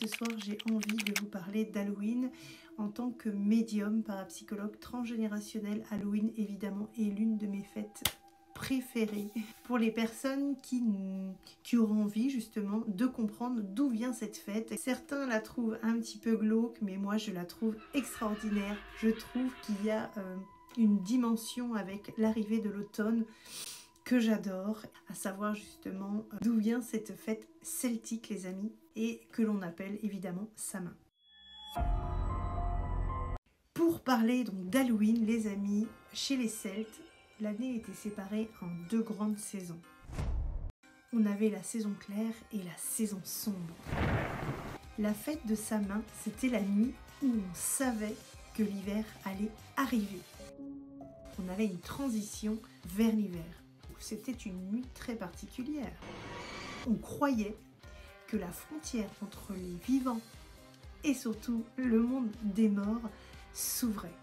Ce soir, j'ai envie de vous parler d'Halloween en tant que médium parapsychologue transgénérationnel. Halloween, évidemment, est l'une de mes fêtes préférées pour les personnes qui auront envie justement de comprendre d'où vient cette fête. Certains la trouvent un petit peu glauque, mais moi je la trouve extraordinaire. Je trouve qu'il y a une dimension avec l'arrivée de l'automne que j'adore, à savoir justement d'où vient cette fête celtique, les amis, et que l'on appelle évidemment Samhain. Pour parler donc d'Halloween, les amis, chez les Celtes, l'année était séparée en deux grandes saisons. On avait la saison claire et la saison sombre. La fête de Samhain, c'était la nuit où on savait que l'hiver allait arriver. On avait une transition vers l'hiver. C'était une nuit très particulière. On croyait que la frontière entre les vivants et surtout le monde des morts s'ouvrait.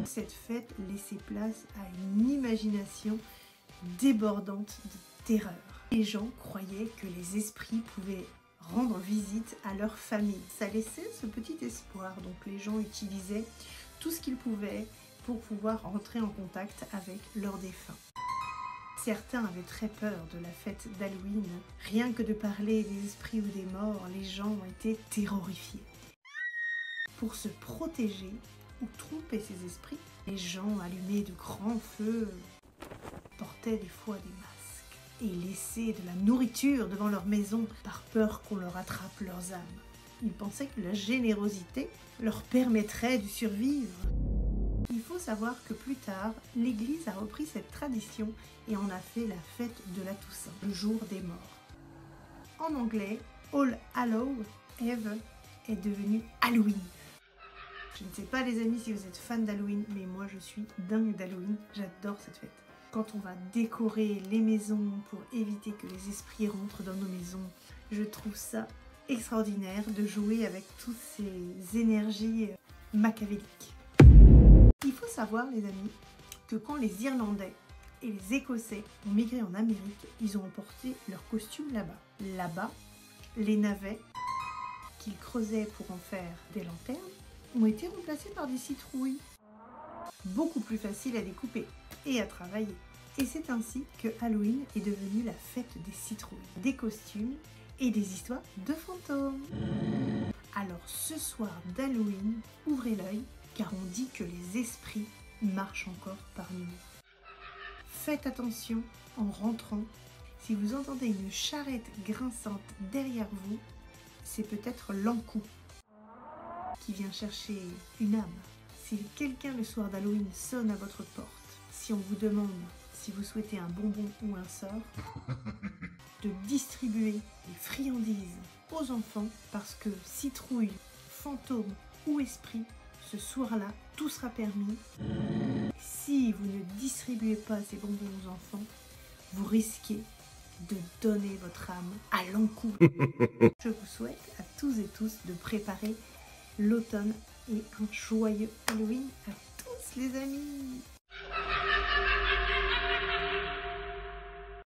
Cette fête laissait place à une imagination débordante de terreur. Les gens croyaient que les esprits pouvaient rendre visite à leur famille. Ça laissait ce petit espoir, donc les gens utilisaient tout ce qu'ils pouvaient pour pouvoir entrer en contact avec leurs défunts. Certains avaient très peur de la fête d'Halloween. Rien que de parler des esprits ou des morts, les gens ont été terrorifiés. Pour se protéger ou tromper ces esprits, les gens allumaient de grands feux, portaient des fois des masques et laissaient de la nourriture devant leur maison par peur qu'on leur attrape leurs âmes. Ils pensaient que la générosité leur permettrait de survivre. Il faut savoir que plus tard, l'Église a repris cette tradition et en a fait la fête de la Toussaint, le jour des morts. En anglais, All Hallows Eve est devenu Halloween. Je ne sais pas les amis si vous êtes fans d'Halloween, mais moi je suis dingue d'Halloween, j'adore cette fête. Quand on va décorer les maisons pour éviter que les esprits rentrent dans nos maisons, je trouve ça extraordinaire de jouer avec toutes ces énergies machiavéliques. Il faut savoir les amis que quand les Irlandais et les Écossais ont migré en Amérique, ils ont emporté leurs costumes là-bas. Là-bas, les navets qu'ils creusaient pour en faire des lanternes ont été remplacés par des citrouilles. Beaucoup plus faciles à découper et à travailler. Et c'est ainsi que Halloween est devenu la fête des citrouilles, des costumes et des histoires de fantômes. Alors ce soir d'Halloween, ouvrez l'œil, car on dit que les esprits marchent encore parmi nous. Faites attention en rentrant. Si vous entendez une charrette grinçante derrière vous, c'est peut-être l'encou qui vient chercher une âme. Si quelqu'un le soir d'Halloween sonne à votre porte, si on vous demande si vous souhaitez un bonbon ou un sort, de distribuer des friandises aux enfants parce que citrouille, fantôme ou esprit, ce soir-là, tout sera permis. Si vous ne distribuez pas ces bonbons aux enfants, vous risquez de donner votre âme à l'encou. Je vous souhaite à tous et tous de préparer l'automne et un joyeux Halloween à tous les amis.